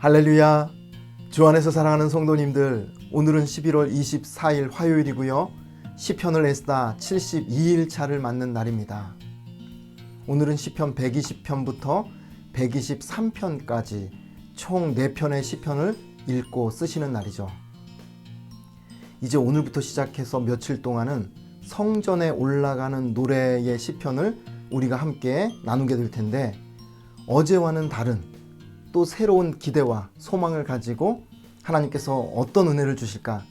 할렐루야. 주 안에서 사랑하는 성도님들, 오늘은 11월 24일 화요일이고요. 시편을 애쓰다 72일 차를 맞는 날입니다. 오늘은 시편 120편부터 123편까지 총 4편의 시편을 읽고 쓰시는 날이죠. 이제 오늘부터 시작해서 며칠 동안은 성전에 올라가는 노래의 시편을 우리가 함께 나누게 될 텐데, 어제와는 다른 또 새로운 기대와 소망을 가지고 하나님께서 어떤 은혜를 주실까,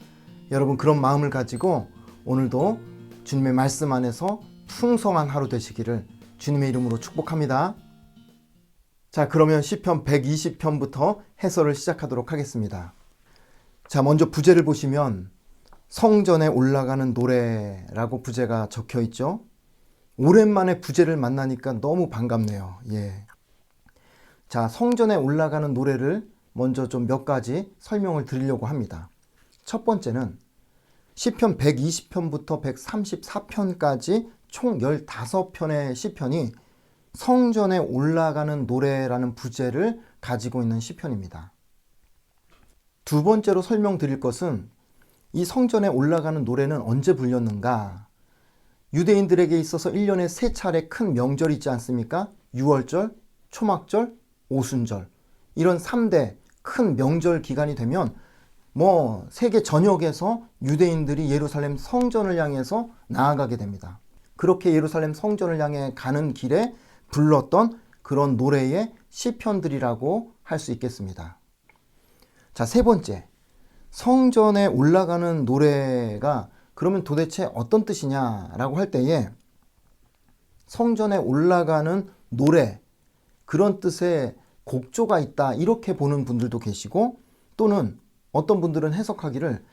여러분 그런 마음을 가지고 오늘도 주님의 말씀 안에서 풍성한 하루 되시기를 주님의 이름으로 축복합니다. 자, 그러면 시편 120편부터 해설을 시작하도록 하겠습니다. 자, 먼저 부제를 보시면 성전에 올라가는 노래라고 부제가 적혀 있죠. 오랜만에 부제를 만나니까 너무 반갑네요. 자, 성전에 올라가는 노래를 먼저 좀 몇 가지 설명을 드리려고 합니다. 첫 번째는 시편 120편부터 134편까지 총 15편의 시편이 성전에 올라가는 노래라는 부제를 가지고 있는 시편입니다. 두 번째로 설명드릴 것은 이 성전에 올라가는 노래는 언제 불렸는가? 유대인들에게 있어서 1년에 3차례 큰 명절이 있지 않습니까? 유월절, 초막절, 오순절, 이런 3대 큰 명절 기간이 되면 세계 전역에서 유대인들이 예루살렘 성전을 향해서 나아가게 됩니다. 그렇게 예루살렘 성전을 향해 가는 길에 불렀던 그런 노래의 시편들이라고 할 수 있겠습니다. 자, 세 번째, 성전에 올라가는 노래가 그러면 도대체 어떤 뜻이냐라고 할 때에, 성전에 올라가는 노래, 그런 뜻의 곡조가 있다, 이렇게 보는 분들도 계시고, 또는 어떤 분들은 해석하기를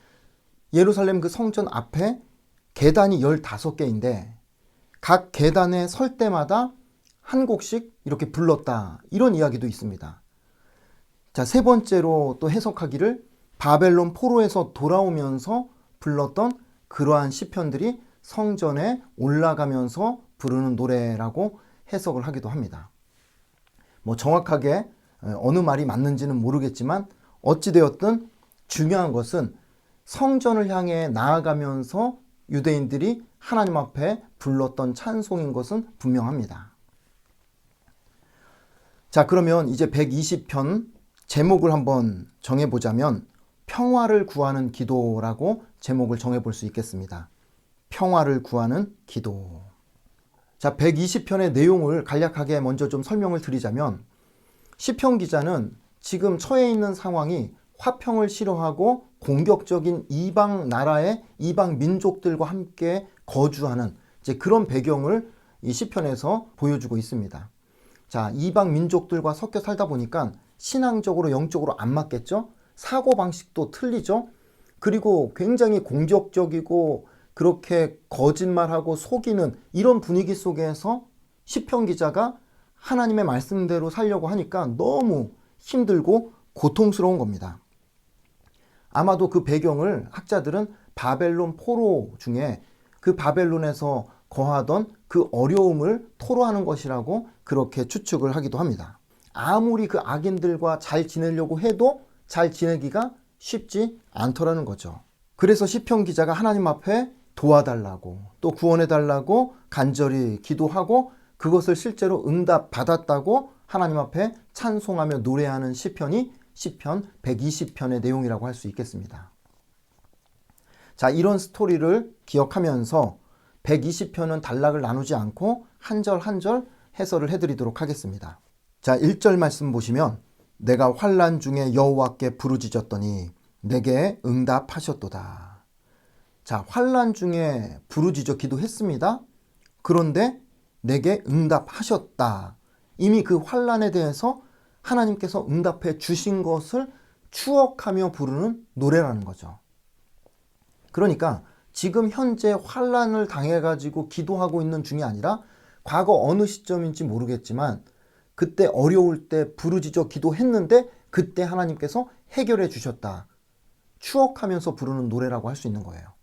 예루살렘 그 성전 앞에 계단이 15개인데 각 계단에 설 때마다 한 곡씩 이렇게 불렀다, 이런 이야기도 있습니다. 자, 세 번째로 또 해석하기를 바벨론 포로에서 돌아오면서 불렀던 그러한 시편들이 성전에 올라가면서 부르는 노래라고 해석을 하기도 합니다. 정확하게 어느 말이 맞는지는 모르겠지만 어찌되었든 중요한 것은 성전을 향해 나아가면서 유대인들이 하나님 앞에 불렀던 찬송인 것은 분명합니다. 자, 그러면 이제 120편 제목을 한번 정해보자면 평화를 구하는 기도라고 제목을 정해볼 수 있겠습니다. 평화를 구하는 기도. 자, 120편의 내용을 간략하게 먼저 좀 설명을 드리자면, 시편 기자는 지금 처해 있는 상황이 화평을 싫어하고 공격적인 이방 나라의 이방 민족들과 함께 거주하는 이제 그런 배경을 이 시편에서 보여주고 있습니다. 자, 이방 민족들과 섞여 살다 보니까 신앙적으로 영적으로 안 맞겠죠? 사고방식도 틀리죠? 그리고 굉장히 공격적이고 그렇게 거짓말하고 속이는 이런 분위기 속에서 시편 기자가 하나님의 말씀대로 살려고 하니까 너무 힘들고 고통스러운 겁니다. 아마도 그 배경을 학자들은 바벨론 포로 중에 그 바벨론에서 거하던 그 어려움을 토로하는 것이라고 그렇게 추측을 하기도 합니다. 아무리 그 악인들과 잘 지내려고 해도 잘 지내기가 쉽지 않더라는 거죠. 그래서 시편 기자가 하나님 앞에 도와달라고, 또 구원해달라고 간절히 기도하고 그것을 실제로 응답받았다고 하나님 앞에 찬송하며 노래하는 시편이 시편 120편의 내용이라고 할 수 있겠습니다. 자, 이런 스토리를 기억하면서 120편은 단락을 나누지 않고 한 절 한 절 해설을 해드리도록 하겠습니다. 자, 1절 말씀 보시면 내가 환난 중에 여호와께 부르짖었더니 내게 응답하셨도다. 자, 환난 중에 부르짖어 기도했습니다. 그런데 내게 응답하셨다. 이미 그 환난에 대해서 하나님께서 응답해 주신 것을 추억하며 부르는 노래라는 거죠. 그러니까 지금 현재 환난을 당해가지고 기도하고 있는 중이 아니라 과거 어느 시점인지 모르겠지만 그때 어려울 때 부르짖어 기도했는데 그때 하나님께서 해결해 주셨다. 추억하면서 부르는 노래라고 할 수 있는 거예요.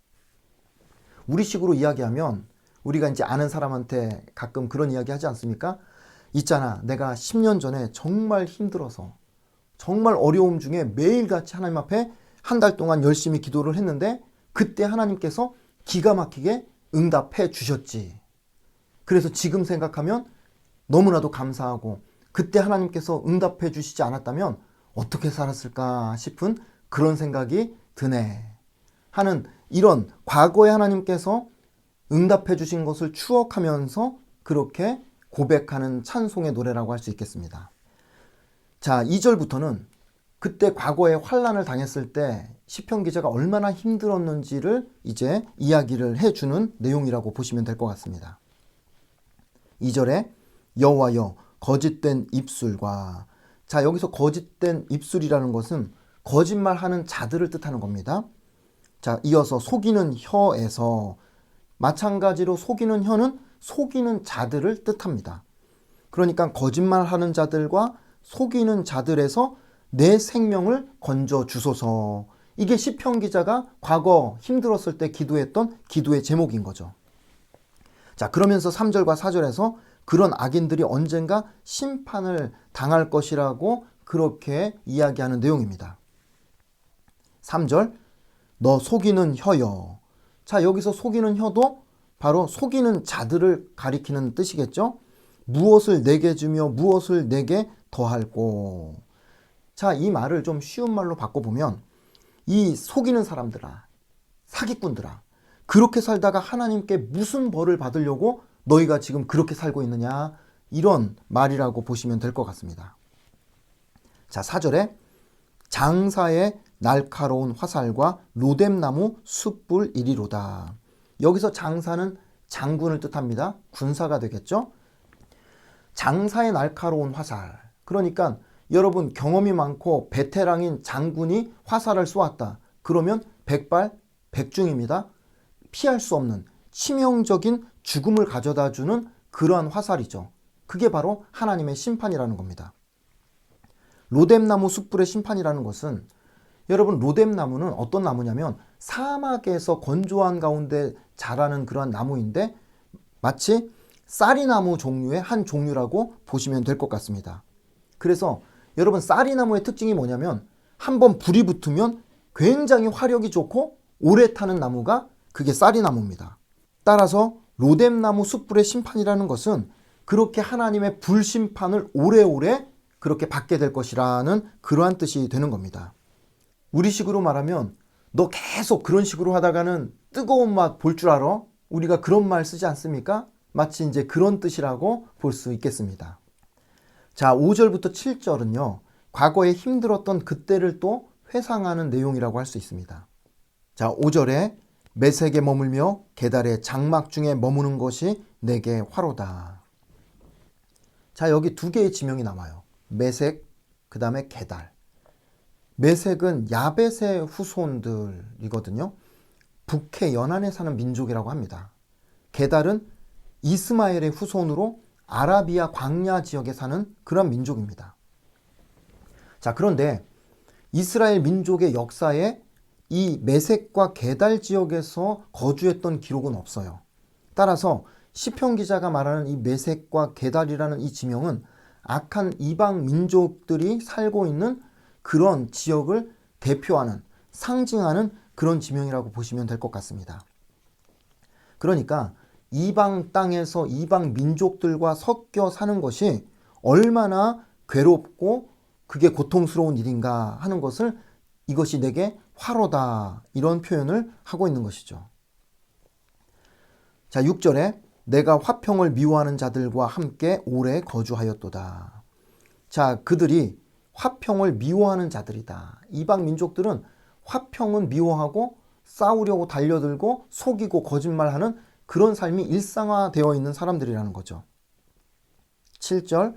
우리식으로 이야기하면 우리가 이제 아는 사람한테 가끔 그런 이야기 하지 않습니까? 있잖아, 내가 10년 전에 정말 힘들어서 정말 어려움 중에 매일같이 하나님 앞에 한 달 동안 열심히 기도를 했는데 그때 하나님께서 기가 막히게 응답해 주셨지. 그래서 지금 생각하면 너무나도 감사하고 그때 하나님께서 응답해 주시지 않았다면 어떻게 살았을까 싶은 그런 생각이 드네 하는 이런 과거에 하나님께서 응답해 주신 것을 추억하면서 그렇게 고백하는 찬송의 노래라고 할 수 있겠습니다. 자, 2절부터는 그때 과거에 환난을 당했을 때 시편 기자가 얼마나 힘들었는지를 이제 이야기를 해주는 내용이라고 보시면 될 것 같습니다. 2절에 여호와여 거짓된 입술과, 자, 여기서 거짓된 입술이라는 것은 거짓말하는 자들을 뜻하는 겁니다. 자, 이어서 속이는 혀에서, 마찬가지로 속이는 혀는 속이는 자들을 뜻합니다. 그러니까 거짓말하는 자들과 속이는 자들에서 내 생명을 건져 주소서. 이게 시편 기자가 과거 힘들었을 때 기도했던 기도의 제목인 거죠. 자, 그러면서 3절과 4절에서 그런 악인들이 언젠가 심판을 당할 것이라고 그렇게 이야기하는 내용입니다. 3절, 너 속이는 혀여. 자, 여기서 속이는 혀도 바로 속이는 자들을 가리키는 뜻이겠죠. 무엇을 내게 주며 무엇을 내게 더할꼬. 자, 이 말을 좀 쉬운 말로 바꿔보면 이 속이는 사람들아, 사기꾼들아, 그렇게 살다가 하나님께 무슨 벌을 받으려고 너희가 지금 그렇게 살고 있느냐, 이런 말이라고 보시면 될 것 같습니다. 자, 4절에 장사의 날카로운 화살과 로뎀나무 숯불 이리로다. 여기서 장사는 장군을 뜻합니다. 군사가 되겠죠. 장사의 날카로운 화살, 그러니까 여러분 경험이 많고 베테랑인 장군이 화살을 쏘았다. 그러면 백발백중입니다. 피할 수 없는 치명적인 죽음을 가져다 주는 그러한 화살이죠. 그게 바로 하나님의 심판이라는 겁니다. 로뎀나무 숯불의 심판이라는 것은, 여러분 로뎀나무는 어떤 나무냐면 사막에서 건조한 가운데 자라는 그러한 나무인데 마치 쌀이나무 종류의 한 종류라고 보시면 될 것 같습니다. 그래서 여러분 쌀이나무의 특징이 뭐냐면 한번 불이 붙으면 굉장히 화력이 좋고 오래 타는 나무가 그게 쌀이나무입니다. 따라서 로뎀나무 숯불의 심판이라는 것은 그렇게 하나님의 불심판을 오래오래 그렇게 받게 될 것이라는 그러한 뜻이 되는 겁니다. 우리식으로 말하면 너 계속 그런 식으로 하다가는 뜨거운 맛 볼 줄 알아? 우리가 그런 말 쓰지 않습니까? 마치 이제 그런 뜻이라고 볼 수 있겠습니다. 자, 5절부터 7절은요, 과거에 힘들었던 그때를 또 회상하는 내용이라고 할 수 있습니다. 자, 5절에 메색에 머물며 게달의 장막 중에 머무는 것이 내게 화로다. 자, 여기 두 개의 지명이 나와요. 메색, 그 다음에 게달. 메색은 야벳의 후손들이거든요. 북해 연안에 사는 민족이라고 합니다. 게달은 이스마엘의 후손으로 아라비아 광야 지역에 사는 그런 민족입니다. 자, 그런데 이스라엘 민족의 역사에 이 메색과 게달 지역에서 거주했던 기록은 없어요. 따라서 시편 기자가 말하는 이 메색과 게달이라는 이 지명은 악한 이방 민족들이 살고 있는 그런 지역을 대표하는, 상징하는 그런 지명이라고 보시면 될 것 같습니다. 그러니까 이방 땅에서 이방 민족들과 섞여 사는 것이 얼마나 괴롭고 그게 고통스러운 일인가 하는 것을, 이것이 내게 화로다, 이런 표현을 하고 있는 것이죠. 자, 6절에 내가 화평을 미워하는 자들과 함께 오래 거주하였도다. 자, 그들이 화평을 미워하는 자들이다. 이방 민족들은 화평은 미워하고 싸우려고 달려들고 속이고 거짓말하는 그런 삶이 일상화되어 있는 사람들이라는 거죠. 7절,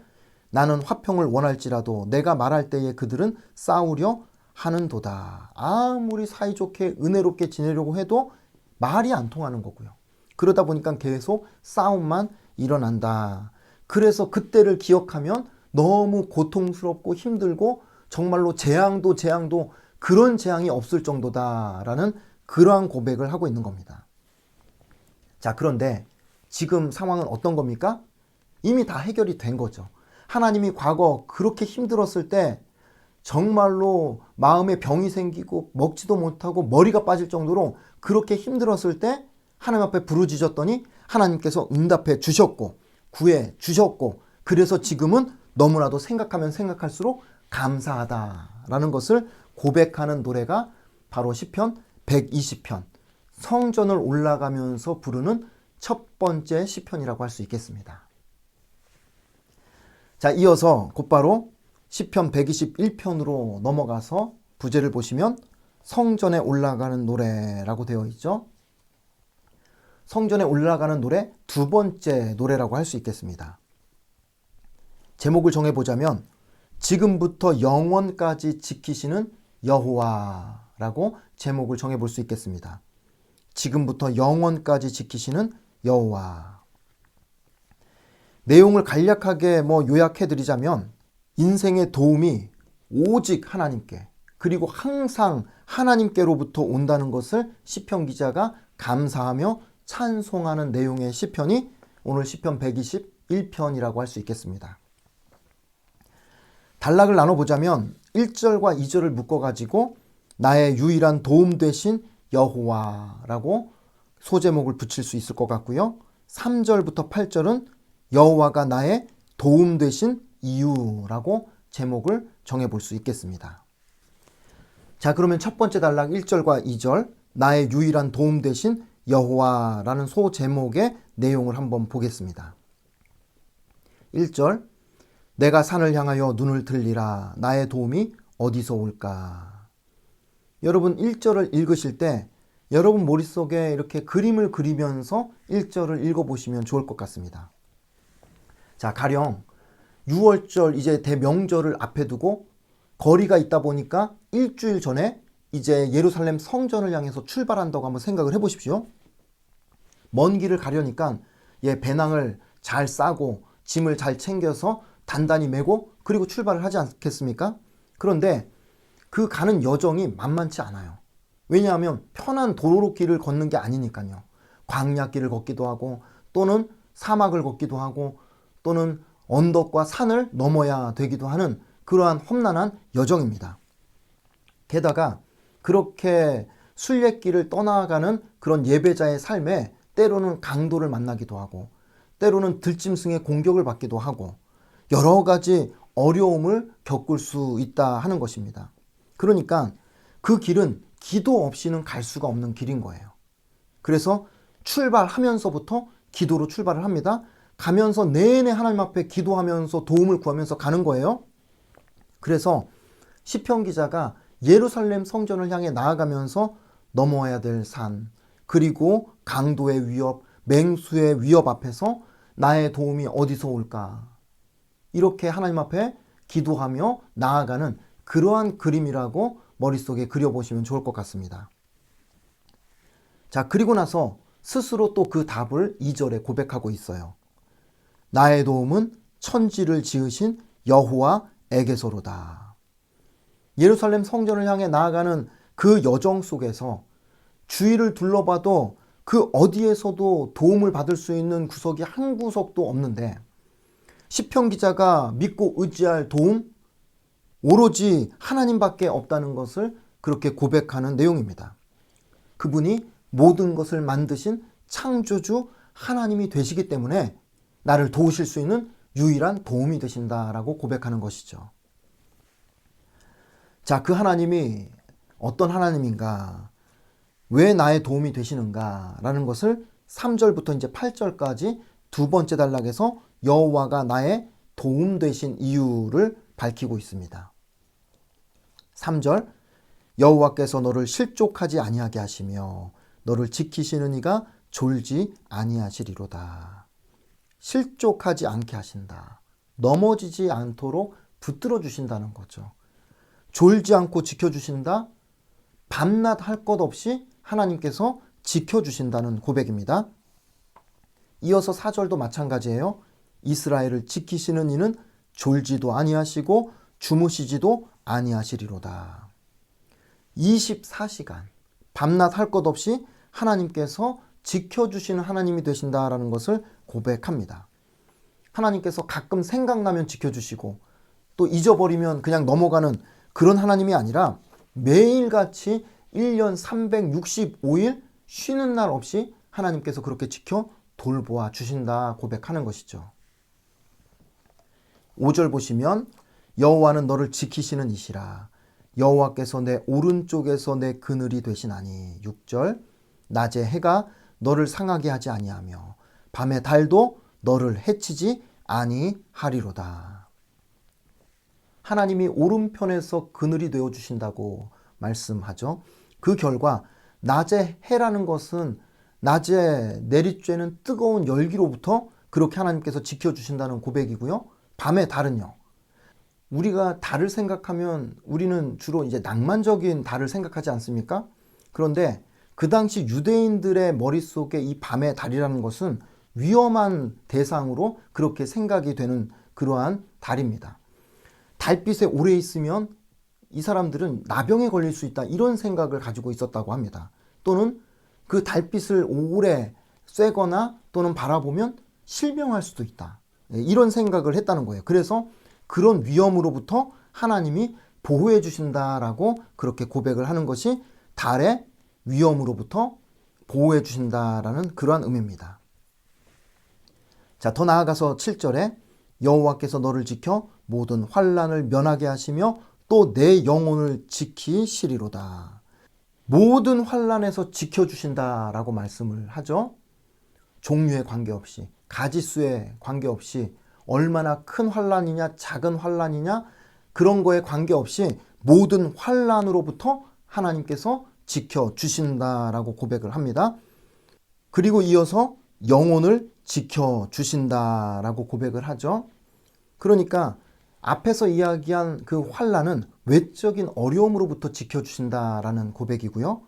나는 화평을 원할지라도 내가 말할 때에 그들은 싸우려 하는도다. 아무리 사이좋게 은혜롭게 지내려고 해도 말이 안 통하는 거고요. 그러다 보니까 계속 싸움만 일어난다. 그래서 그때를 기억하면 너무 고통스럽고 힘들고 정말로 재앙도 그런 재앙이 없을 정도다라는 그러한 고백을 하고 있는 겁니다. 자, 그런데 지금 상황은 어떤 겁니까? 이미 다 해결이 된 거죠. 하나님이 과거 그렇게 힘들었을 때 정말로 마음에 병이 생기고 먹지도 못하고 머리가 빠질 정도로 그렇게 힘들었을 때 하나님 앞에 부르짖었더니 하나님께서 응답해 주셨고 구해 주셨고, 그래서 지금은 너무나도 생각하면 생각할수록 감사하다라는 것을 고백하는 노래가 바로 시편 120편, 성전을 올라가면서 부르는 첫 번째 시편이라고 할 수 있겠습니다. 자, 이어서 곧바로 시편 121편으로 넘어가서 부제를 보시면 성전에 올라가는 노래라고 되어 있죠. 성전에 올라가는 노래 두 번째 노래라고 할 수 있겠습니다. 제목을 정해보자면 지금부터 영원까지 지키시는 여호와라고 제목을 정해볼 수 있겠습니다. 지금부터 영원까지 지키시는 여호와. 내용을 간략하게 요약해드리자면 인생의 도움이 오직 하나님께, 그리고 항상 하나님께로부터 온다는 것을 시편 기자가 감사하며 찬송하는 내용의 시편이 오늘 시편 121편이라고 할 수 있겠습니다. 단락을 나눠보자면 1절과 2절을 묶어가지고 나의 유일한 도움 되신 여호와라고 소제목을 붙일 수 있을 것 같고요. 3절부터 8절은 여호와가 나의 도움 되신 이유라고 제목을 정해볼 수 있겠습니다. 자, 그러면 첫 번째 단락 1절과 2절 나의 유일한 도움 되신 여호와라는 소제목의 내용을 한번 보겠습니다. 1절 내가 산을 향하여 눈을 들리라 나의 도움이 어디서 올까. 여러분 1절을 읽으실 때 여러분 머릿속에 이렇게 그림을 그리면서 1절을 읽어보시면 좋을 것 같습니다. 자, 가령 6월절 이제 대명절을 앞에 두고 거리가 있다 보니까 일주일 전에 이제 예루살렘 성전을 향해서 출발한다고 한번 생각을 해보십시오. 먼 길을 가려니까 배낭을 잘 싸고 짐을 잘 챙겨서 단단히 메고 그리고 출발을 하지 않겠습니까? 그런데 그 가는 여정이 만만치 않아요. 왜냐하면 편한 도로길을 걷는 게 아니니까요. 광야길을 걷기도 하고 또는 사막을 걷기도 하고 또는 언덕과 산을 넘어야 되기도 하는 그러한 험난한 여정입니다. 게다가 그렇게 순례길을 떠나가는 그런 예배자의 삶에 때로는 강도를 만나기도 하고 때로는 들짐승의 공격을 받기도 하고 여러 가지 어려움을 겪을 수 있다 하는 것입니다. 그러니까 그 길은 기도 없이는 갈 수가 없는 길인 거예요. 그래서 출발하면서부터 기도로 출발을 합니다. 가면서 내내 하나님 앞에 기도하면서 도움을 구하면서 가는 거예요. 그래서 시편 기자가 예루살렘 성전을 향해 나아가면서 넘어야 될 산, 그리고 강도의 위협, 맹수의 위협 앞에서 나의 도움이 어디서 올까? 이렇게 하나님 앞에 기도하며 나아가는 그러한 그림이라고 머릿속에 그려보시면 좋을 것 같습니다. 자, 그리고 나서 스스로 또 그 답을 2절에 고백하고 있어요. 나의 도움은 천지를 지으신 여호와에게서로다. 예루살렘 성전을 향해 나아가는 그 여정 속에서 주위를 둘러봐도 그 어디에서도 도움을 받을 수 있는 구석이 한 구석도 없는데 시편 기자가 믿고 의지할 도움 오로지 하나님밖에 없다는 것을 그렇게 고백하는 내용입니다. 그분이 모든 것을 만드신 창조주 하나님이 되시기 때문에 나를 도우실 수 있는 유일한 도움이 되신다라고 고백하는 것이죠. 자, 그 하나님이 어떤 하나님인가, 왜 나의 도움이 되시는가 라는 것을 3절부터 이제 8절까지 두 번째 단락에서 여호와가 나의 도움 되신 이유를 밝히고 있습니다. 3절 여호와께서 너를 실족하지 아니하게 하시며 너를 지키시는 이가 졸지 아니하시리로다. 실족하지 않게 하신다. 넘어지지 않도록 붙들어 주신다는 거죠. 졸지 않고 지켜주신다. 밤낮 할 것 없이 하나님께서 지켜주신다는 고백입니다. 이어서 4절도 마찬가지예요. 이스라엘을 지키시는 이는 졸지도 아니하시고 주무시지도 아니하시리로다. 24시간 밤낮 할 것 없이 하나님께서 지켜주시는 하나님이 되신다라는 것을 고백합니다. 하나님께서 가끔 생각나면 지켜주시고 또 잊어버리면 그냥 넘어가는 그런 하나님이 아니라 매일같이 1년 365일 쉬는 날 없이 하나님께서 그렇게 지켜 돌보아 주신다 고백하는 것이죠. 5절 보시면 여호와는 너를 지키시는 이시라. 여호와께서 내 오른쪽에서 내 그늘이 되시나니. 6절 낮에 해가 너를 상하게 하지 아니하며 밤에 달도 너를 해치지 아니하리로다. 하나님이 오른편에서 그늘이 되어 주신다고 말씀하죠. 그 결과 낮에 해라는 것은 낮에 내리쬐는 뜨거운 열기로부터 그렇게 하나님께서 지켜주신다는 고백이고요. 밤의 달은요. 우리가 달을 생각하면 우리는 주로 이제 낭만적인 달을 생각하지 않습니까? 그런데 그 당시 유대인들의 머릿속에 이 밤의 달이라는 것은 위험한 대상으로 그렇게 생각이 되는 그러한 달입니다. 달빛에 오래 있으면 이 사람들은 나병에 걸릴 수 있다, 이런 생각을 가지고 있었다고 합니다. 또는 그 달빛을 오래 쐬거나 또는 바라보면 실명할 수도 있다, 이런 생각을 했다는 거예요. 그래서 그런 위험으로부터 하나님이 보호해 주신다라고 그렇게 고백을 하는 것이 달의 위험으로부터 보호해 주신다라는 그러한 의미입니다. 자, 더 나아가서 7절에 여호와께서 너를 지켜 모든 환난을 면하게 하시며 또 내 영혼을 지키시리로다. 모든 환난에서 지켜주신다라고 말씀을 하죠. 종류에 관계없이, 가지수에 관계없이, 얼마나 큰 환난이냐 작은 환난이냐 그런 거에 관계없이 모든 환난으로부터 하나님께서 지켜주신다라고 고백을 합니다. 그리고 이어서 영혼을 지켜주신다라고 고백을 하죠. 그러니까 앞에서 이야기한 그 환난은 외적인 어려움으로부터 지켜주신다라는 고백이고요.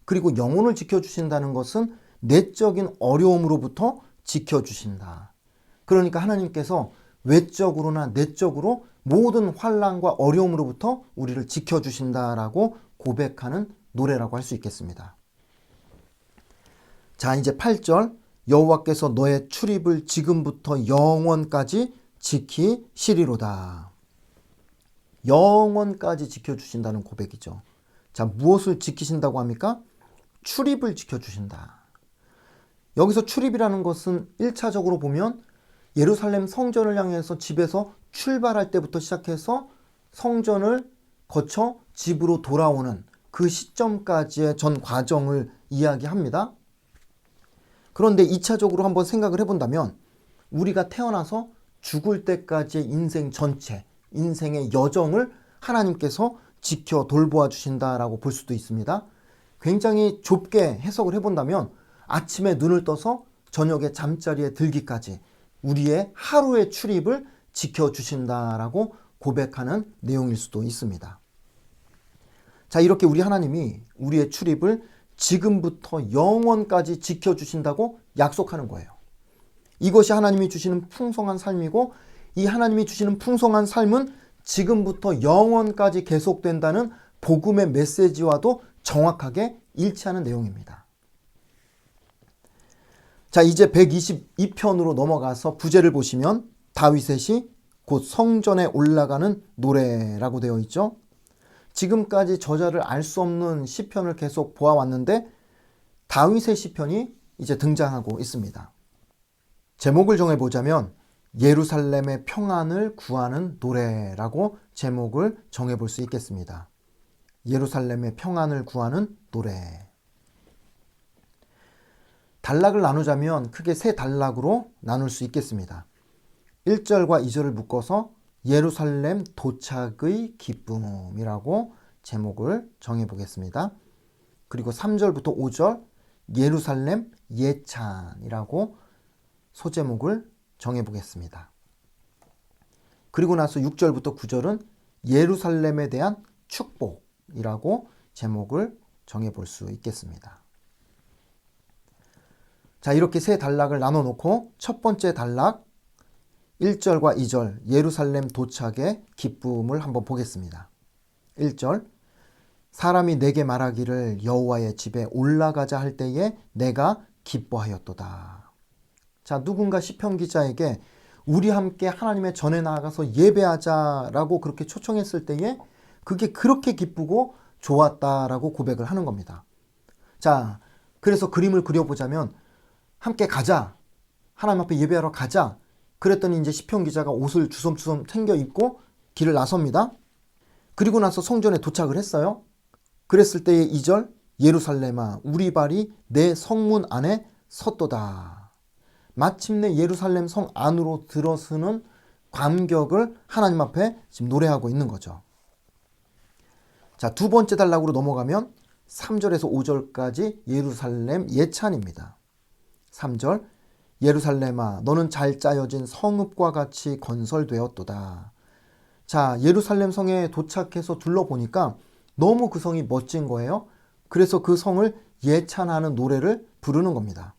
그리고 영혼을 지켜주신다는 것은 내적인 어려움으로부터 지켜주신다. 그러니까 하나님께서 외적으로나 내적으로 모든 환난과 어려움으로부터 우리를 지켜주신다라고 고백하는 노래라고 할 수 있겠습니다. 자, 이제 8절 여호와께서 너의 출입을 지금부터 영원까지 지키시리로다. 영원까지 지켜주신다는 고백이죠. 자, 무엇을 지키신다고 합니까? 출입을 지켜주신다. 여기서 출입이라는 것은 1차적으로 보면 예루살렘 성전을 향해서 집에서 출발할 때부터 시작해서 성전을 거쳐 집으로 돌아오는 그 시점까지의 전 과정을 이야기합니다. 그런데 2차적으로 한번 생각을 해본다면 우리가 태어나서 죽을 때까지의 인생 전체, 인생의 여정을 하나님께서 지켜 돌보아 주신다라고 볼 수도 있습니다. 굉장히 좁게 해석을 해본다면 아침에 눈을 떠서 저녁에 잠자리에 들기까지 우리의 하루의 출입을 지켜주신다라고 고백하는 내용일 수도 있습니다. 자, 이렇게 우리 하나님이 우리의 출입을 지금부터 영원까지 지켜주신다고 약속하는 거예요. 이것이 하나님이 주시는 풍성한 삶이고 이 하나님이 주시는 풍성한 삶은 지금부터 영원까지 계속된다는 복음의 메시지와도 정확하게 일치하는 내용입니다. 자, 이제 122편으로 넘어가서 부제를 보시면 다윗의 시 곧 성전에 올라가는 노래라고 되어 있죠. 지금까지 저자를 알 수 없는 시편을 계속 보아왔는데 다윗의 시편이 이제 등장하고 있습니다. 제목을 정해보자면 예루살렘의 평안을 구하는 노래라고 제목을 정해볼 수 있겠습니다. 예루살렘의 평안을 구하는 노래. 단락을 나누자면 크게 세 단락으로 나눌 수 있겠습니다. 1절과 2절을 묶어서 예루살렘 도착의 기쁨이라고 제목을 정해보겠습니다. 그리고 3절부터 5절 예루살렘 예찬이라고 소제목을 정해보겠습니다. 그리고 나서 6절부터 9절은 예루살렘에 대한 축복이라고 제목을 정해볼 수 있겠습니다. 자, 이렇게 세 단락을 나눠 놓고 첫 번째 단락 1절과 2절 예루살렘 도착의 기쁨을 한번 보겠습니다. 1절 사람이 내게 말하기를 여호와의 집에 올라가자 할 때에 내가 기뻐하였도다. 자, 누군가 시편 기자에게 우리 함께 하나님의 전에 나아가서 예배하자라고 그렇게 초청했을 때에 그게 그렇게 기쁘고 좋았다라고 고백을 하는 겁니다. 자, 그래서 그림을 그려보자면 함께 가자. 하나님 앞에 예배하러 가자. 그랬더니 이제 시편 기자가 옷을 주섬주섬 챙겨 입고 길을 나섭니다. 그리고 나서 성전에 도착을 했어요. 그랬을 때의 2절, 예루살렘아 우리 발이 내 성문 안에 섰도다. 마침내 예루살렘 성 안으로 들어서는 감격을 하나님 앞에 지금 노래하고 있는 거죠. 자, 두 번째 단락으로 넘어가면 3절에서 5절까지 예루살렘 예찬입니다. 3절, 예루살렘아 너는 잘 짜여진 성읍과 같이 건설되었도다. 자, 예루살렘 성에 도착해서 둘러보니까 너무 그 성이 멋진 거예요. 그래서 그 성을 예찬하는 노래를 부르는 겁니다.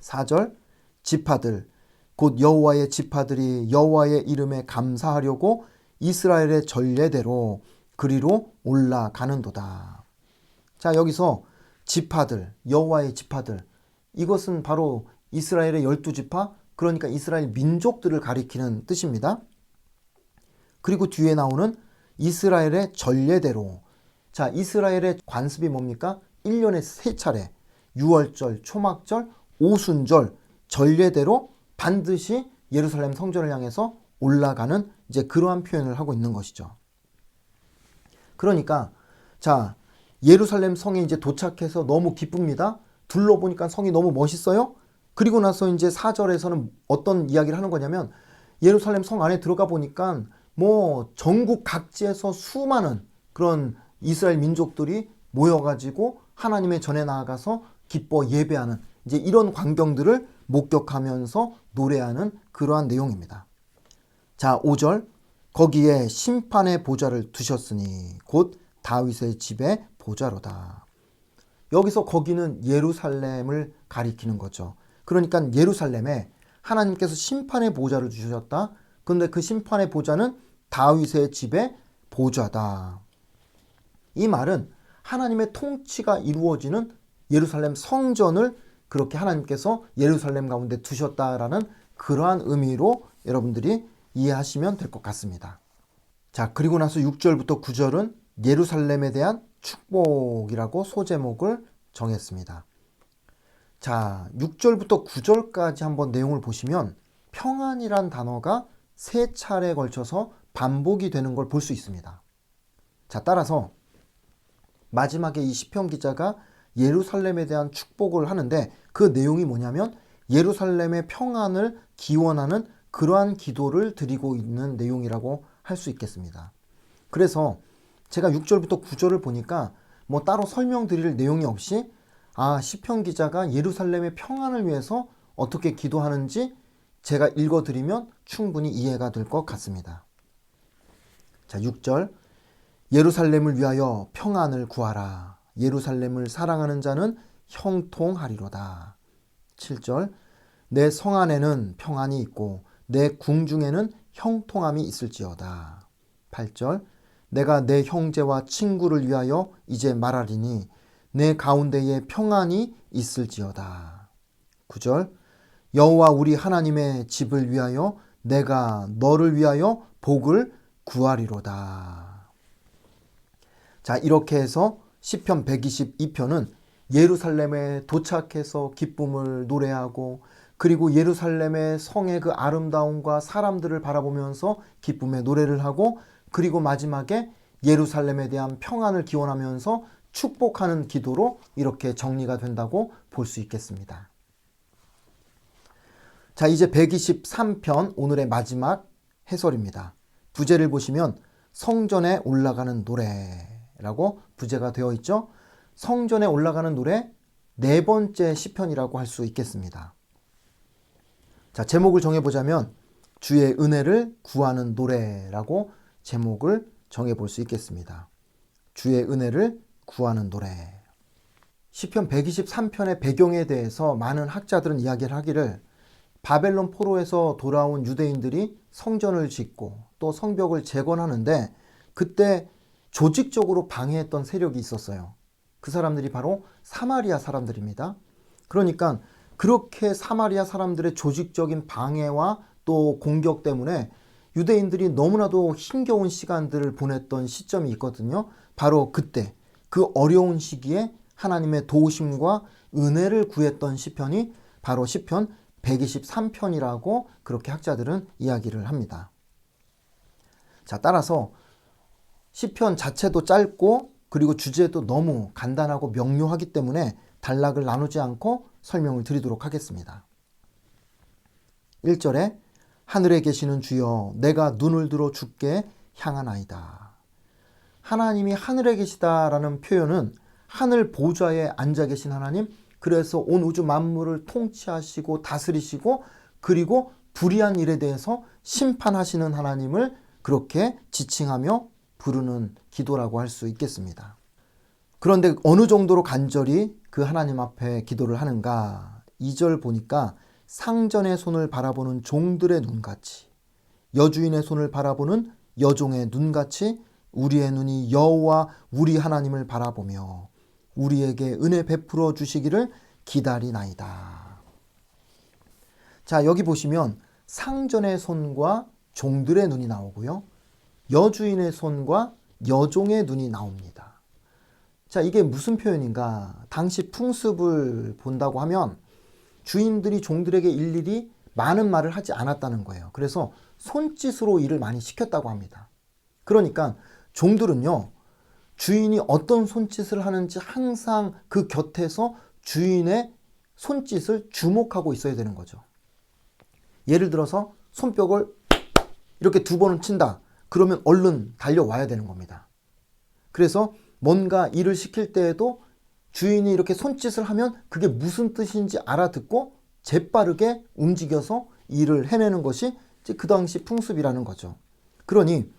4절, 지파들 곧 여호와의 지파들이 여호와의 이름에 감사하려고 이스라엘의 전례대로 그리로 올라가는도다. 자, 여기서 지파들, 여호와의 지파들, 이것은 바로 이스라엘의 12지파, 그러니까 이스라엘 민족들을 가리키는 뜻입니다. 그리고 뒤에 나오는 이스라엘의 전례대로. 자, 이스라엘의 관습이 뭡니까? 1년에 3차례 유월절, 초막절, 오순절 전례대로 반드시 예루살렘 성전을 향해서 올라가는 이제 그러한 표현을 하고 있는 것이죠. 그러니까 자, 예루살렘 성에 이제 도착해서 너무 기쁩니다. 둘러보니까 성이 너무 멋있어요. 그리고 나서 이제 4절에서는 어떤 이야기를 하는 거냐면 예루살렘 성 안에 들어가 보니까 뭐 전국 각지에서 수많은 그런 이스라엘 민족들이 모여가지고 하나님의 전에 나아가서 기뻐 예배하는 이제 이런 광경들을 목격하면서 노래하는 그러한 내용입니다. 자, 5절, 거기에 심판의 보좌를 두셨으니 곧 다윗의 집의 보좌로다. 여기서 거기는 예루살렘을 가리키는 거죠. 그러니까 예루살렘에 하나님께서 심판의 보좌를 주셨다. 그런데 그 심판의 보좌는 다윗의 집의 보좌다. 이 말은 하나님의 통치가 이루어지는 예루살렘 성전을 그렇게 하나님께서 예루살렘 가운데 두셨다라는 그러한 의미로 여러분들이 이해하시면 될 것 같습니다. 자, 그리고 나서 6절부터 9절은 예루살렘에 대한 축복이라고 소제목을 정했습니다. 자, 6절부터 9절까지 한번 내용을 보시면 평안이란 단어가 3차례에 걸쳐서 반복이 되는 걸 볼 수 있습니다. 자, 따라서 마지막에 이 시편 기자가 예루살렘에 대한 축복을 하는데 그 내용이 뭐냐면 예루살렘의 평안을 기원하는 그러한 기도를 드리고 있는 내용이라고 할 수 있겠습니다. 그래서 제가 6절부터 9절을 보니까 뭐 따로 설명드릴 내용이 없이 시편 기자가 예루살렘의 평안을 위해서 어떻게 기도하는지 제가 읽어드리면 충분히 이해가 될 것 같습니다. 자, 6절, 예루살렘을 위하여 평안을 구하라. 예루살렘을 사랑하는 자는 형통하리로다. 7절, 내 성 안에는 평안이 있고 내 궁중에는 형통함이 있을지어다. 8절, 내가 내 형제와 친구를 위하여 이제 말하리니 내 가운데에 평안이 있을지어다. 9절, 여호와 우리 하나님의 집을 위하여 내가 너를 위하여 복을 구하리로다. 자, 이렇게 해서 시편 122편은 예루살렘에 도착해서 기쁨을 노래하고 그리고 예루살렘의 성의 그 아름다움과 사람들을 바라보면서 기쁨의 노래를 하고 그리고 마지막에 예루살렘에 대한 평안을 기원하면서 축복하는 기도로 이렇게 정리가 된다고 볼 수 있겠습니다. 자, 이제 123편 오늘의 마지막 해설입니다. 부제를 보시면 성전에 올라가는 노래라고 부제가 되어 있죠. 성전에 올라가는 노래 4번째 시편이라고 할 수 있겠습니다. 자, 제목을 정해보자면 주의 은혜를 구하는 노래라고 제목을 정해볼 수 있겠습니다. 주의 은혜를 구하는 노래. 시편 123편의 배경에 대해서 많은 학자들은 이야기를 하기를 바벨론 포로에서 돌아온 유대인들이 성전을 짓고 또 성벽을 재건하는데 그때 조직적으로 방해했던 세력이 있었어요. 그 사람들이 바로 사마리아 사람들입니다. 그러니까 그렇게 사마리아 사람들의 조직적인 방해와 또 공격 때문에 유대인들이 너무나도 힘겨운 시간들을 보냈던 시점이 있거든요. 바로 그때 그 어려운 시기에 하나님의 도우심과 은혜를 구했던 시편이 바로 시편 123편이라고 그렇게 학자들은 이야기를 합니다. 자, 따라서 시편 자체도 짧고 그리고 주제도 너무 간단하고 명료하기 때문에 단락을 나누지 않고 설명을 드리도록 하겠습니다. 1절에 하늘에 계시는 주여 내가 눈을 들어 주께 향하나이다. 하나님이 하늘에 계시다라는 표현은 하늘 보좌에 앉아 계신 하나님, 그래서 온 우주 만물을 통치하시고 다스리시고 그리고 불의한 일에 대해서 심판하시는 하나님을 그렇게 지칭하며 부르는 기도라고 할 수 있겠습니다. 그런데 어느 정도로 간절히 그 하나님 앞에 기도를 하는가? 2절 보니까 상전의 손을 바라보는 종들의 눈같이, 여주인의 손을 바라보는 여종의 눈같이 우리의 눈이 여호와 우리 하나님을 바라보며 우리에게 은혜 베풀어 주시기를 기다리나이다. 자, 여기 보시면 상전의 손과 종들의 눈이 나오고요. 여주인의 손과 여종의 눈이 나옵니다. 자, 이게 무슨 표현인가? 당시 풍습을 본다고 하면 주인들이 종들에게 일일이 많은 말을 하지 않았다는 거예요. 그래서 손짓으로 일을 많이 시켰다고 합니다. 그러니까 종들은요, 주인이 어떤 손짓을 하는지 항상 그 곁에서 주인의 손짓을 주목하고 있어야 되는 거죠. 예를 들어서 손뼉을 이렇게 2번을 친다. 그러면 얼른 달려와야 되는 겁니다. 그래서 뭔가 일을 시킬 때에도 주인이 이렇게 손짓을 하면 그게 무슨 뜻인지 알아듣고 재빠르게 움직여서 일을 해내는 것이 그 당시 풍습이라는 거죠. 그러니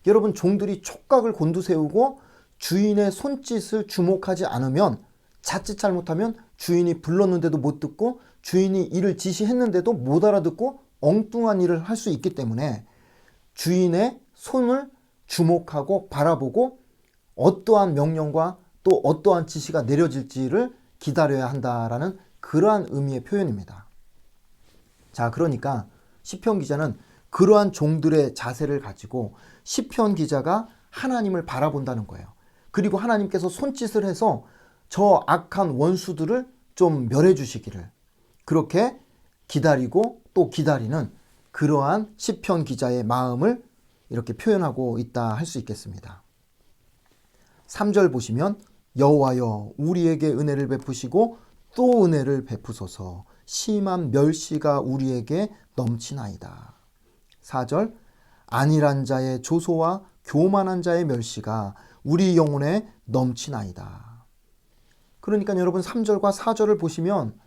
여러분, 종들이 촉각을 곤두세우고 주인의 손짓을 주목하지 않으면 자칫 잘못하면 주인이 불렀는데도 못 듣고 주인이 일을 지시했는데도 못 알아듣고 엉뚱한 일을 할 수 있기 때문에 주인의 손을 주목하고 바라보고 어떠한 명령과 또 어떠한 지시가 내려질지를 기다려야 한다라는 그러한 의미의 표현입니다. 자, 그러니까 시편 기자는 그러한 종들의 자세를 가지고 시편 기자가 하나님을 바라본다는 거예요. 그리고 하나님께서 손짓을 해서 저 악한 원수들을 좀 멸해 주시기를 그렇게 기다리고 또 기다리는 그러한 시편 기자의 마음을 이렇게 표현하고 있다 할 수 있겠습니다. 3절 보시면 여호와여 우리에게 은혜를 베푸시고 또 은혜를 베푸소서 심한 멸시가 우리에게 넘치나이다. 4절 안일한 자의 조소와 교만한 자의 멸시가 우리 영혼에 넘치나이다. 그러니까 여러분 3절과 4절을 보시면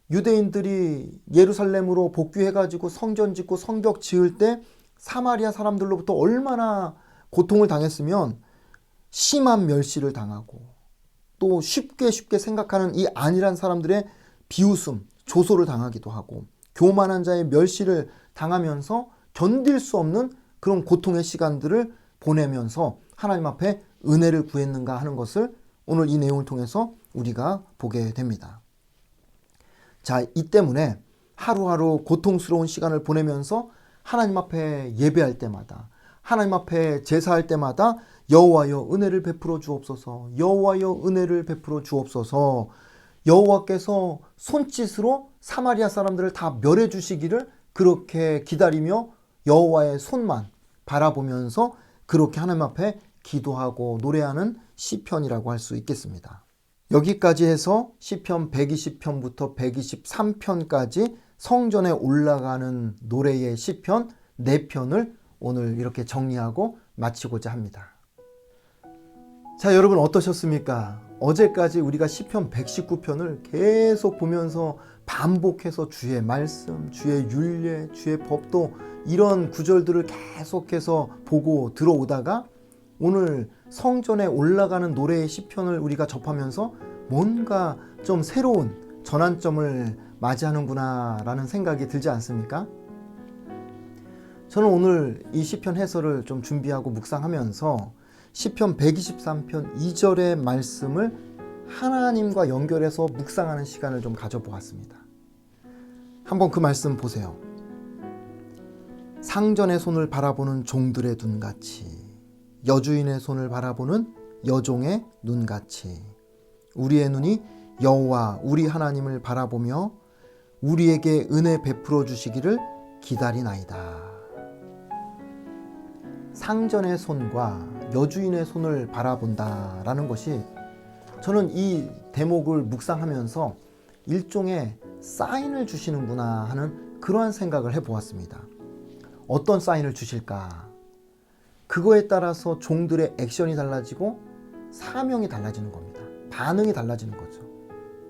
유대인들이 예루살렘으로 복귀해가지고 성전 짓고 성벽 지을 때 사마리아 사람들로부터 얼마나 고통을 당했으면 심한 멸시를 당하고 또 쉽게 생각하는 이 안일한 사람들의 비웃음, 조소를 당하기도 하고 교만한 자의 멸시를 당하면서 견딜 수 없는 그런 고통의 시간들을 보내면서 하나님 앞에 은혜를 구했는가 하는 것을 오늘 이 내용을 통해서 우리가 보게 됩니다. 자, 이 때문에 하루하루 고통스러운 시간을 보내면서 하나님 앞에 예배할 때마다 하나님 앞에 제사할 때마다 여호와여 은혜를 베풀어 주옵소서, 여호와여 은혜를 베풀어 주옵소서, 여호와께서 손짓으로 사마리아 사람들을 다 멸해 주시기를 그렇게 기다리며 여호와의 손만 바라보면서 그렇게 하나님 앞에 기도하고 노래하는 시편이라고 할 수 있겠습니다. 여기까지 해서 시편 120편부터 123편까지 성전에 올라가는 노래의 시편 4편을 오늘 이렇게 정리하고 마치고자 합니다. 자, 여러분 어떠셨습니까? 어제까지 우리가 시편 119편을 계속 보면서 반복해서 주의 말씀, 주의 율례, 주의 법도 이런 구절들을 계속해서 보고 들어오다가 오늘 성전에 올라가는 노래의 시편을 우리가 접하면서 뭔가 좀 새로운 전환점을 맞이하는구나 라는 생각이 들지 않습니까? 저는 오늘 이 시편 해설을 좀 준비하고 묵상하면서 시편 123편 2절의 말씀을 하나님과 연결해서 묵상하는 시간을 좀 가져보았습니다. 한번 그 말씀 보세요. 상전의 손을 바라보는 종들의 눈같이, 여주인의 손을 바라보는 여종의 눈같이 우리의 눈이 여호와 우리 하나님을 바라보며 우리에게 은혜 베풀어 주시기를 기다리나이다. 상전의 손과 여주인의 손을 바라본다라는 것이, 저는 이 대목을 묵상하면서 일종의 사인을 주시는구나 하는 그러한 생각을 해보았습니다. 어떤 사인을 주실까? 그거에 따라서 종들의 액션이 달라지고 사명이 달라지는 겁니다. 반응이 달라지는 거죠.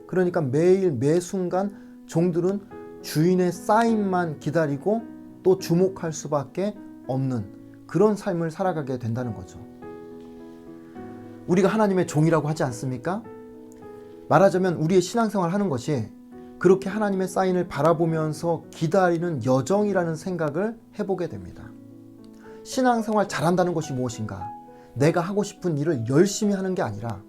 그러니까 매일 매 순간 종들은 주인의 사인만 기다리고 또 주목할 수밖에 없는 그런 삶을 살아가게 된다는 거죠. 우리가 하나님의 종이라고 하지 않습니까? 말하자면 우리의 신앙생활 하는 것이 그렇게 하나님의 사인을 바라보면서 기다리는 여정이라는 생각을 해보게 됩니다. 신앙생활 잘한다는 것이 무엇인가? 내가 하고 싶은 일을 열심히 하는 게 아니라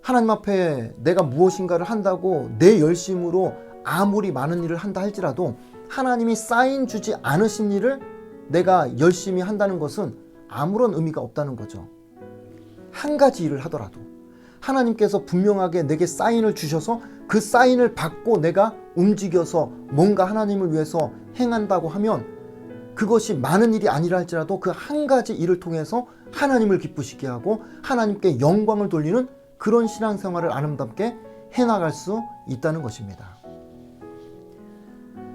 하나님 앞에 내가 무엇인가를 한다고 내 열심으로 아무리 많은 일을 한다 할지라도 하나님이 사인 주지 않으신 일을 내가 열심히 한다는 것은 아무런 의미가 없다는 거죠. 한 가지 일을 하더라도 하나님께서 분명하게 내게 사인을 주셔서 그 사인을 받고 내가 움직여서 뭔가 하나님을 위해서 행한다고 하면 그것이 많은 일이 아니라 할지라도 그 한 가지 일을 통해서 하나님을 기쁘시게 하고 하나님께 영광을 돌리는 그런 신앙생활을 아름답게 해나갈 수 있다는 것입니다.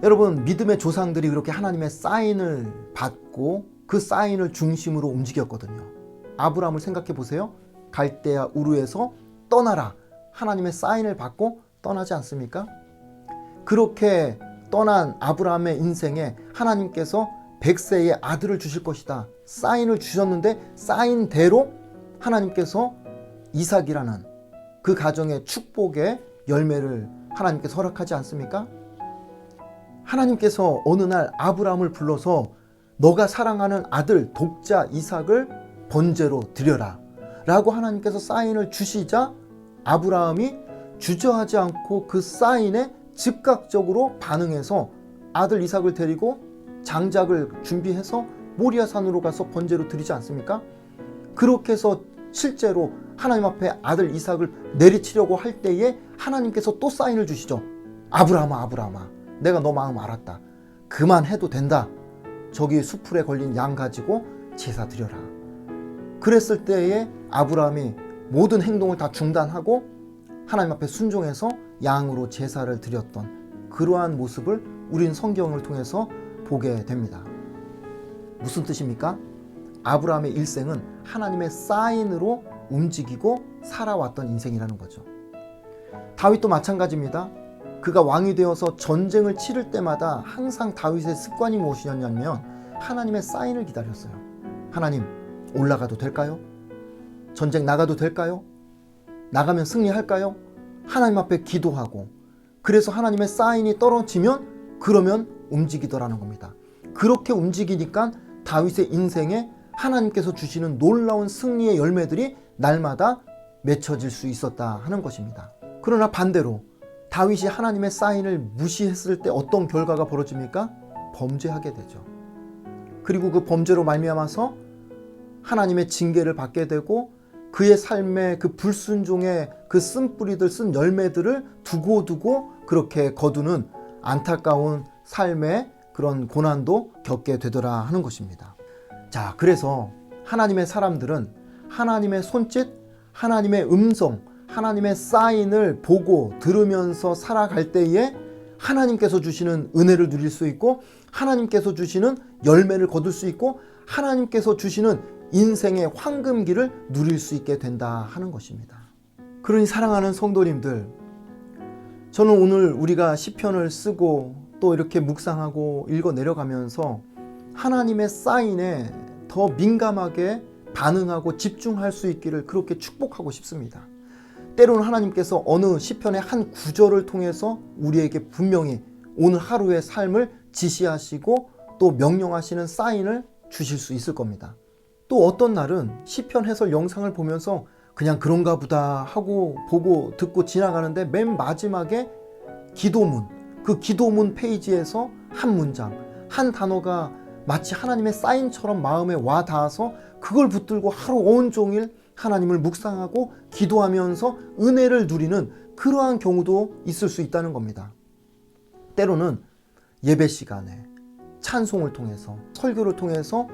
여러분, 믿음의 조상들이 그렇게 하나님의 사인을 받고 그 사인을 중심으로 움직였거든요. 아브라함을 생각해 보세요. 갈대아 우르에서 떠나라, 하나님의 사인을 받고 떠나지 않습니까? 그렇게 떠난 아브라함의 인생에 하나님께서 100세의 아들을 주실 것이다 사인을 주셨는데, 사인대로 하나님께서 이삭이라는 그 가정의 축복의 열매를 하나님께서 허락하지 않습니까? 하나님께서 어느 날 아브라함을 불러서 너가 사랑하는 아들 독자 이삭을 번제로 드려라 라고 하나님께서 사인을 주시자 아브라함이 주저하지 않고 그 사인에 즉각적으로 반응해서 아들 이삭을 데리고 장작을 준비해서 모리아산으로 가서 번제로 드리지 않습니까? 그렇게 해서 실제로 하나님 앞에 아들 이삭을 내리치려고 할 때에 하나님께서 또 사인을 주시죠. 아브라함아, 아브라함아, 내가 너 마음 알았다. 그만해도 된다. 저기 수풀에 걸린 양 가지고 제사 드려라. 그랬을 때에 아브라함이 모든 행동을 다 중단하고 하나님 앞에 순종해서 양으로 제사를 드렸던 그러한 모습을 우린 성경을 통해서 보게 됩니다. 무슨 뜻입니까? 아브라함의 일생은 하나님의 사인으로 움직이고 살아왔던 인생이라는 거죠. 다윗도 마찬가지입니다. 그가 왕이 되어서 전쟁을 치를 때마다 항상 다윗의 습관이 무엇이었냐면 하나님의 사인을 기다렸어요. 하나님, 올라가도 될까요? 전쟁 나가도 될까요? 나가면 승리할까요? 하나님 앞에 기도하고, 그래서 하나님의 사인이 떨어지면 그러면 움직이더라는 겁니다. 그렇게 움직이니까 다윗의 인생에 하나님께서 주시는 놀라운 승리의 열매들이 날마다 맺혀질 수 있었다 하는 것입니다. 그러나 반대로 다윗이 하나님의 사인을 무시했을 때 어떤 결과가 벌어집니까? 범죄하게 되죠. 그리고 그 범죄로 말미암아서 하나님의 징계를 받게 되고 그의 삶의 그 불순종의 그 쓴뿌리들, 쓴 열매들을 두고두고 그렇게 거두는 안타까운 삶의 그런 고난도 겪게 되더라 하는 것입니다. 자, 그래서 하나님의 사람들은 하나님의 손짓, 하나님의 음성, 하나님의 사인을 보고 들으면서 살아갈 때에 하나님께서 주시는 은혜를 누릴 수 있고 하나님께서 주시는 열매를 거둘 수 있고 하나님께서 주시는 인생의 황금기를 누릴 수 있게 된다 하는 것입니다. 그러니 사랑하는 성도님들, 저는 오늘 우리가 시편을 쓰고 또 이렇게 묵상하고 읽어 내려가면서 하나님의 사인에 더 민감하게 반응하고 집중할 수 있기를 그렇게 축복하고 싶습니다. 때로는 하나님께서 어느 시편의 한 구절을 통해서 우리에게 분명히 오늘 하루의 삶을 지시하시고 또 명령하시는 사인을 주실 수 있을 겁니다. 또 어떤 날은 시편 해설 영상을 보면서 그냥 그런가 보다 하고 보고 듣고 지나가는데 맨 마지막에 기도문, 그 기도문 페이지에서 한 문장, 한 단어가 마치 하나님의 사인처럼 마음에 와 닿아서 그걸 붙들고 하루 온종일 하나님을 묵상하고 기도하면서 은혜를 누리는 그러한 경우도 있을 수 있다는 겁니다. 때로는 예배 시간에 찬송을 통해서 설교를 통해서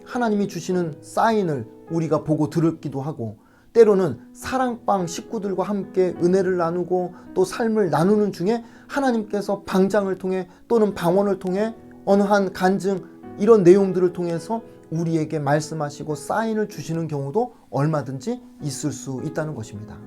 하나님이 주시는 사인을 우리가 보고 들었기도 하고, 때로는 사랑방 식구들과 함께 은혜를 나누고 또 삶을 나누는 중에 하나님께서 방장을 통해 또는 방언을 통해 어느 한 간증 이런 내용들을 통해서 우리에게 말씀하시고 사인을 주시는 경우도 얼마든지 있을 수 있다는 것입니다.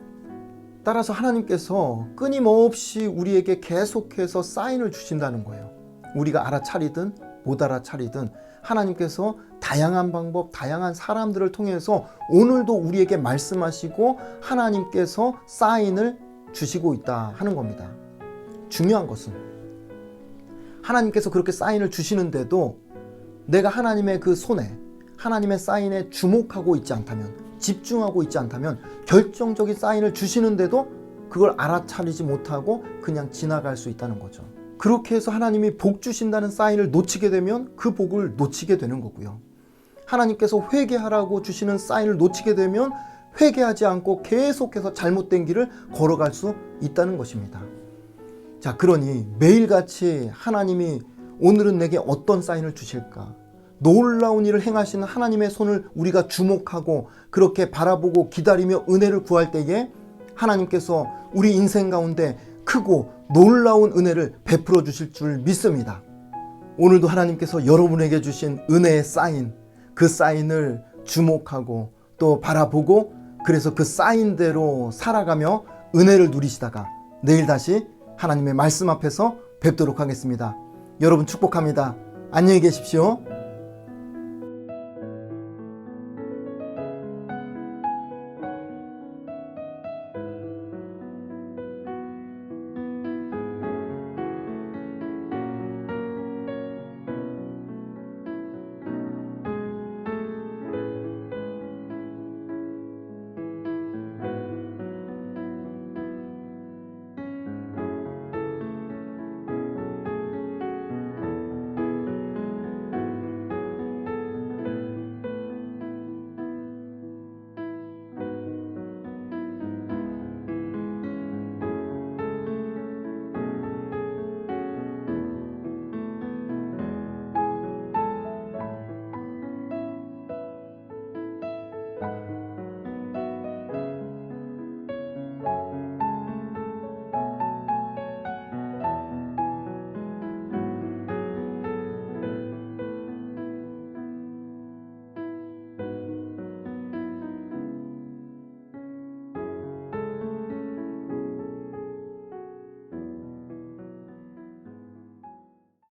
따라서 하나님께서 끊임없이 우리에게 계속해서 사인을 주신다는 거예요. 우리가 알아차리든 못 알아차리든 하나님께서 다양한 방법, 다양한 사람들을 통해서 오늘도 우리에게 말씀하시고 하나님께서 사인을 주시고 있다 하는 겁니다. 중요한 것은 하나님께서 그렇게 사인을 주시는데도 내가 하나님의 그 손에, 하나님의 사인에 주목하고 있지 않다면, 집중하고 있지 않다면 결정적인 사인을 주시는데도 그걸 알아차리지 못하고 그냥 지나갈 수 있다는 거죠. 그렇게 해서 하나님이 복 주신다는 사인을 놓치게 되면 그 복을 놓치게 되는 거고요. 하나님께서 회개하라고 주시는 사인을 놓치게 되면 회개하지 않고 계속해서 잘못된 길을 걸어갈 수 있다는 것입니다. 자, 그러니 매일같이 하나님이 오늘은 내게 어떤 사인을 주실까? 놀라운 일을 행하시는 하나님의 손을 우리가 주목하고 그렇게 바라보고 기다리며 은혜를 구할 때에 하나님께서 우리 인생 가운데 크고 놀라운 은혜를 베풀어 주실 줄 믿습니다. 오늘도 하나님께서 여러분에게 주신 은혜의 사인, 그 사인을 주목하고 또 바라보고 그래서 그 사인대로 살아가며 은혜를 누리시다가 내일 다시 하나님의 말씀 앞에서 뵙도록 하겠습니다. 여러분 축복합니다. 안녕히 계십시오.